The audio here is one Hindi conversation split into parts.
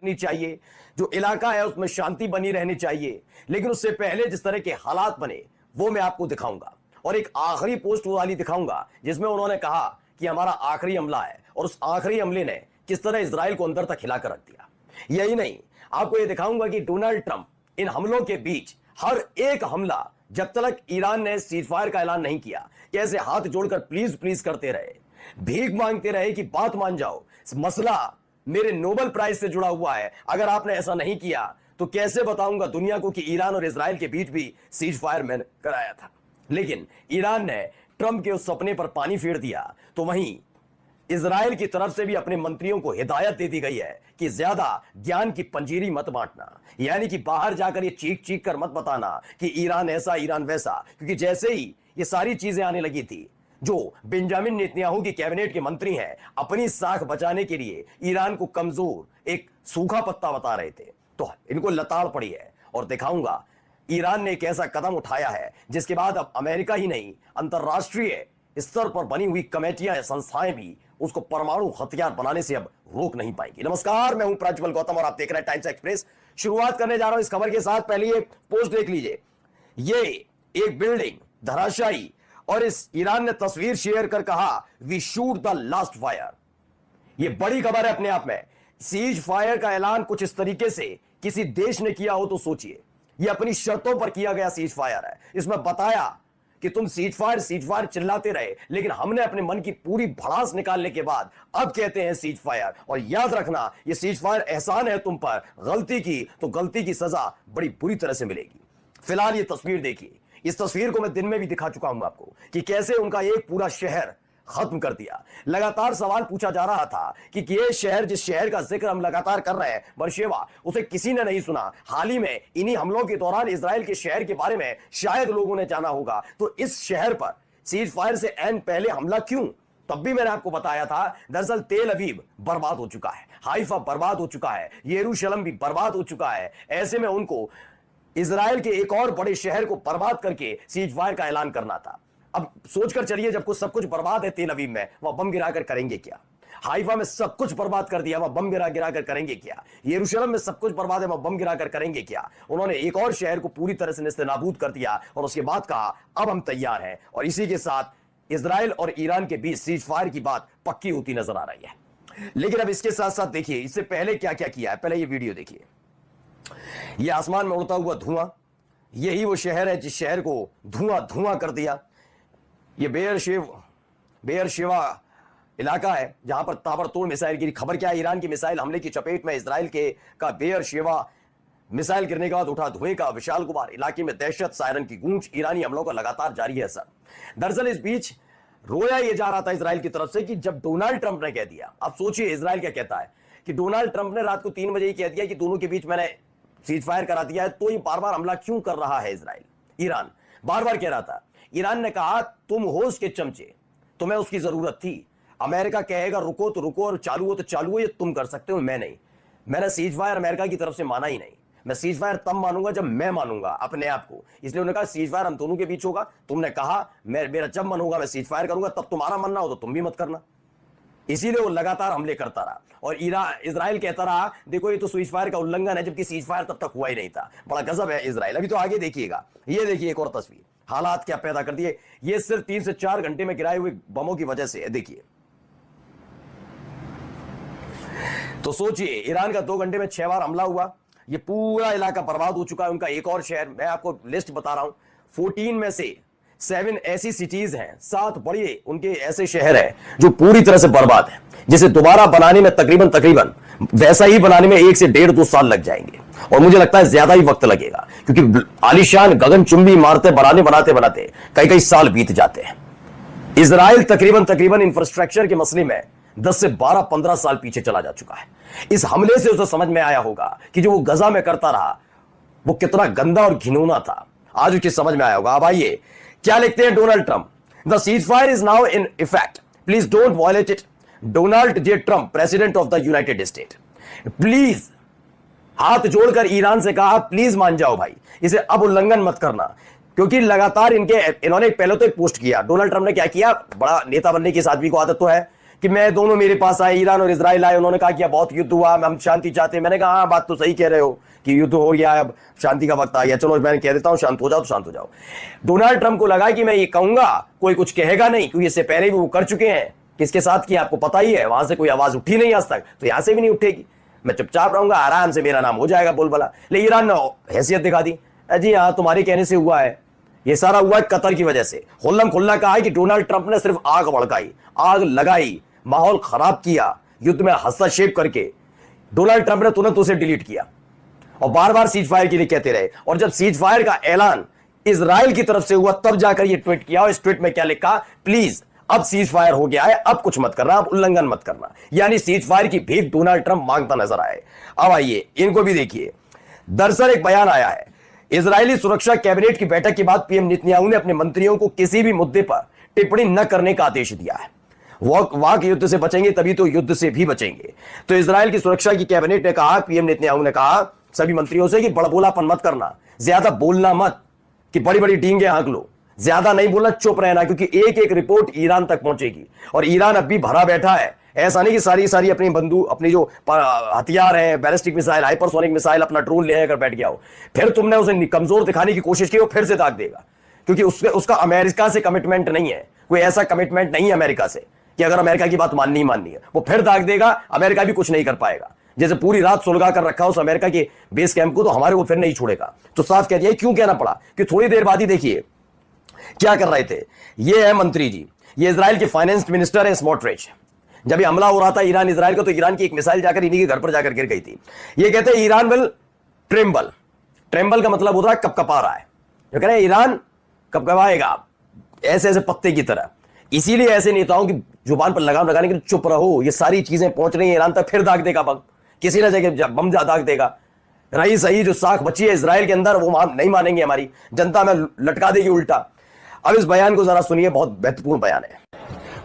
करनी चाहिए, जो इलाका है उसमें शांति बनी रहनी चाहिए। लेकिन उससे पहले जिस तरह के हालात बने वो मैं आपको दिखाऊंगा, और एक आखिरी पोस्ट वाली दिखाऊंगा जिसमें उन्होंने कहा कि हमारा आखिरी हमला है, और उस आखिरी हमले ने किस तरह इजराइल को अंदर तक हिलाकर रख दिया। यही नहीं, आपको यह दिखाऊंगा कि डोनाल्ड ट्रंप इन हमलों के बीच हर एक हमला, जब तक ईरान ने सीजफायर का ऐलान नहीं किया, कैसे हाथ जोड़कर प्लीज प्लीज करते रहे, भीख मांगते रहे कि बात मान जाओ, मसला मेरे नोबेल प्राइज से जुड़ा हुआ है, अगर आपने ऐसा नहीं किया तो कैसे बताऊंगा दुनिया को कि ईरान और इजराइल के बीच भी सीजफायर मैंने कराया था। लेकिन ईरान ने ट्रंप के उस सपने पर पानी फेर दिया, तो वहीं इजराइल की तरफ से भी अपने मंत्रियों को हिदायत दे दी गई है कि ज्यादा ज्ञान की पंजीरी मत बांटना, यानी कि बाहर जाकर ये चीख चीख कर मत बताना कि ईरान ऐसा ईरान वैसा, क्योंकि जैसे ही ये सारी चीजें आने लगी थी, जो बेंजामिन नेतन्याहू की कैबिनेट के मंत्री हैं अपनी साख बचाने के लिए ईरान को कमजोर एक सूखा पत्ता बता रहे थे, तो इनको लताड़ पड़ी है। और दिखाऊंगा ईरान ने एक ऐसा कदम उठाया है जिसके बाद अब अमेरिका ही नहीं, अंतरराष्ट्रीय स्तर पर बनी हुई कमेटियां या संस्थाएं भी उसको परमाणु हथियार बनाने से अब रोक नहीं पाएंगी। नमस्कार, मैं हूं प्रज्वल गौतम और आप देख रहे हैं टाइम्स एक्सप्रेस। शुरुआत करने जा रहा हूं इस खबर के साथ। पहले ये पोस्ट देख लीजिए, ये एक बिल्डिंग धराशायी, और इस ईरान ने तस्वीर शेयर कर कहा we shoot the last fire. ये बड़ी खबर है अपने आप में। सीज फायर का ऐलान कुछ इस तरीके से किसी देश ने किया हो तो सोचिए, ये अपनी शर्तों पर किया गया सीज फायर है। इसमें बताया कि तुम सीज फायर चिल्लाते रहे, लेकिन हमने अपने मन की पूरी भड़ास निकालने के बाद अब कहते हैं सीज फायर। और याद रखना, ये सीज फायर एहसान है तुम पर, गलती की तो गलती की सजा बड़ी बुरी तरह से मिलेगी। फिलहाल ये तस्वीर देखिए। इस तस्वीर को मैं दिन में भी दिखा चुका हूं आपको कि कैसे उनका एक पूरा शहर खत्म कर दिया। लगातार सवाल पूछा जा रहा था कि ये शहर, जिस शहर का जिक्र हम लगातार कर रहे हैं, बरशेवा, उसे किसी ने नहीं सुना। हाल ही में इन्हीं हमलों के दौरान इजराइल के शहर के बारे में शायद लोगों ने जाना होगा, तो इस शहर पर सीज फायर से एन पहले हमला क्यों? तब भी मैंने आपको बताया था, दरअसल तेल अवीव बर्बाद हो चुका है, हाइफा बर्बाद हो चुका है, यरूशलेम भी बर्बाद हो चुका है। ऐसे में उनको इजराइल के एक और बड़े शहर को बर्बाद करके सीज फायर का ऐलान करना था। अब सोचकर चलिए, जब कुछ सब कुछ बर्बाद है तेल अवीव में, वह बम गिराकर करेंगे क्या? हाइफा में सब कुछ बर्बाद कर दिया, वह बम गिराकर करेंगे क्या? यरूशलेम में सब कुछ बर्बाद है, वह बम गिराकर करेंगे क्या? उन्होंने एक और शहर को पूरी तरह से नेस्तनाबूद कर दिया और उसके बाद कहा अब हम तैयार हैं। और इसी के साथ इजराइल और ईरान के बीच सीज फायर की बात पक्की होती नजर आ रही है। लेकिन अब इसके साथ साथ देखिए, इससे पहले क्या क्या किया है। पहले ये वीडियो देखिए, यह आसमान में उड़ता हुआ धुआं, यही वो शहर है जिस शहर को धुआं धुआं कर दिया। ये बेयरशेवा इलाका है जहां पर ताबड़तोड़ मिसाइल गिरी। खबर क्या है, ईरान की मिसाइल हमले की चपेट में इजराइल का बेयरशेवा मिसाइल गिरने के बाद उठा धुएं का विशाल गुबार, इलाके में दहशत, सायरन की गूंज। ईरानी हमलों का लगातार जारी है असर। दरअसल इस बीच रोया यह जा रहा था इजराइल की तरफ से कि जब डोनाल्ड ट्रंप ने कह दिया, अब सोचिए इजराइल क्या कहता है कि डोनाल्ड ट्रंप ने रात को 3 बजे ही कह दिया कि दोनों के बीच मैंने सीज फायर करा दिया है, तो ये बार बार हमला क्यों कर रहा है इजराइल? ईरान बार बार कह रहा था। ईरान ने कहा तुम हो उसके चमचे, तुम्हें उसकी जरूरत थी। अमेरिका कहेगा रुको तो रुको, और चालू हो तो चालू हो, ये तुम कर सकते हो, मैं नहीं। मैंने सीज फायर अमेरिका की तरफ से माना ही नहीं। मैं सीज फायर तब मानूंगा जब मैं मानूंगा अपने आप को। इसलिए उन्होंने कहा सीज फायर हम दोनों के बीच होगा। तुमने कहा मेरा जब मन होगा मैं सीज फायर करूंगा, तब तुम्हारा मानना हो तो तुम भी मत करना। इसीलिए वो लगातार हमले करता रहा और इजराइल कहता रहा देखो ये तो सीज फायर का उल्लंघन है, जबकि सीज फायर तब तक हुआ ही नहीं था। बड़ा गजब है इजराइल। अभी तो आगे देखिएगा, ये देखिए एक और तस्वीर, हालात क्या पैदा कर दिए। ये सिर्फ 3 से 4 घंटे में गिराए हुए बमों की वजह से है। देखिए तो सोचिए, ईरान का 2 घंटे में 6 बार हमला हुआ, ये पूरा इलाका बर्बाद हो चुका है। उनका एक और शहर, मैं आपको लिस्ट बता रहा हूं, 14 में से 7 ऐसी सिटीज हैं, 7 बड़े उनके ऐसे शहर हैं जो पूरी तरह से बर्बाद है, जिसे दोबारा बनाने में तकरीबन वैसा ही बनाने में 1 से 1.5-2 साल लग जाएंगे। और मुझे लगता है ज्यादा ही वक्त लगेगा, क्योंकि आलीशान गगनचुंबी इमारतें बनाते कई साल बीत जाते हैं। इजराइल तकरीबन इंफ्रास्ट्रक्चर के मसले में 10 से 12-15 साल पीछे चला जा चुका है। इस हमले से उसे समझ में आया होगा कि जो वो गजा में करता रहा वो कितना गंदा और घिनौना था। आज उसकी समझ में आया होगा। अब आइए क्या लिखते हैं Donald Trump, the ceasefire is now in effect, please don't violate it. Donald J Trump, president of the United State, please, हाथ जोड़कर ईरान से कहा प्लीज मान जाओ भाई, इसे अब उल्लंघन मत करना। क्योंकि लगातार इन्होंने पहले तो एक पोस्ट किया। डोनाल्ड ट्रंप ने क्या किया, बड़ा नेता बनने की इस आदमी को आदत तो है कि मैं दोनों मेरे पास आए, ईरान और इजराइल आए, उन्होंने कहा कि बहुत युद्ध हुआ, हम शांति चाहते हैं। मैंने कहा हाँ बात तो सही कह रहे हो कि युद्ध हो गया, अब शांति का वक्त आ गया, चलो मैं कह देता हूं शांत हो जाओ तो शांत हो जाओ। डोनाल्ड ट्रंप को लगा कि मैं ये कहूंगा कोई कुछ कहेगा नहीं, क्योंकि इससे पहले भी वो कर चुके हैं। किसके साथ किया आपको पता ही है, वहां से कोई आवाज उठी नहीं आज तक, तो यहां से भी नहीं उठेगी। मैं चुपचाप रहूंगा, आराम से मेरा नाम हो जाएगा बोलबाला। लेकिन ईरान ने हैसियत दिखा दी, जी हाँ तुम्हारे कहने से हुआ है, ये सारा हुआ है कतर की वजह से। खुल्लम खुल्ला कहा है कि डोनाल्ड ट्रंप ने सिर्फ आग भड़काई, आग लगाई, माहौल खराब किया, युद्ध में हस्तक्षेप करके डोनाल्ड ट्रंप ने तुरंत उसे डिलीट किया और बार बार सीज फायर के लिए कहते रहे। और जब सीज फायर का ऐलान इजराइल की तरफ से हुआ तब जाकर ये ट्वीट किया, और इस ट्वीट में क्या लिखा, प्लीज अब सीज फायर हो गया है, अब कुछ मत करना, अब उल्लंघन मत करना। यानी सीज फायर की भीख डोनाल्ड ट्रंप मांगता नजर आए। अब आइए इनको भी देखिए। दरअसल एक बयान आया है, इजरायली सुरक्षा कैबिनेट की बैठक के बाद पीएम नेतन्याहू ने अपने मंत्रियों को किसी भी मुद्दे पर टिप्पणी न करने का आदेश दिया है। वाक युद्ध से बचेंगे तभी तो युद्ध से भी बचेंगे। तो इजराइल की सुरक्षा की कैबिनेट ने कहा, पीएम नेतन्याहू ने कहा सभी मंत्रियों से कि बड़बोलापन मत करना, ज्यादा बोलना मत, कि बड़ी बड़ी डींगे हाँक लो, ज्यादा नहीं बोलना, चुप रहना, क्योंकि एक एक रिपोर्ट ईरान तक पहुंचेगी और ईरान अब भी भरा बैठा है। ऐसा नहीं कि सारी अपनी बंदूक, अपनी जो हथियार है, बैलिस्टिक मिसाइल, हाइपरसोनिक मिसाइल, अपना ड्रोन लेकर बैठ गया हो, फिर तुमने उसे कमजोर दिखाने की कोशिश की, वो फिर से दाग देगा। क्योंकि उसका अमेरिका से कमिटमेंट नहीं है, कोई ऐसा कमिटमेंट नहीं है अमेरिका से कि अगर अमेरिका की बात माननी है, वो फिर दाग देगा, अमेरिका भी कुछ नहीं कर पाएगा। जैसे पूरी रात सुलगा कर रखा उस अमेरिका के बेस कैंप को, तो हमारे को फिर नहीं छोड़ेगा। तो साफ कह दिया। क्यों कहना पड़ा कि थोड़ी देर बाद ही देखिए क्या कर रहे थे। ये है मंत्री जी, ये इजराइल के फाइनेंस मिनिस्टर है स्मोट्रिच। जब ये हमला हो रहा था ईरान इजराइल का, तो ईरान की एक मिसाइल जाकर इन्हीं के घर पर जाकर गिर गई थी। ये कहते हैं ईरान विल ट्रेम्बल। ट्रेम्बल का मतलब होता है कपकपा रहा है, जो कह रहे हैं ईरान कपकपाएगा ऐसे ऐसे पत्ते की तरह। इसीलिए ऐसे नेताओं की जुबान पर लगाम लगाने के लिए चुप रहो, ये सारी चीजें पहुंच रही हैं ईरान तक, फिर दाग देगा बम, किसी न जगह बम दाग देगा। रही सही जो साख बची है इजराइल के अंदर, वो नहीं मानेंगे, हमारी जनता में लटका देगी उल्टा। अब इस बयान को जरा सुनिए, बहुत महत्वपूर्ण बयान है।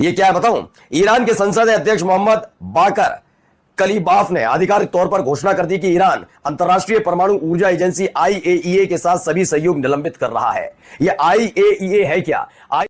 ये क्या है बताऊं, ईरान के संसद अध्यक्ष मोहम्मद बाकर कलीबाफ ने आधिकारिक तौर पर घोषणा कर दी कि ईरान अंतर्राष्ट्रीय परमाणु ऊर्जा एजेंसी IAEA के साथ सभी सहयोग निलंबित कर रहा है। यह IAEA है क्या?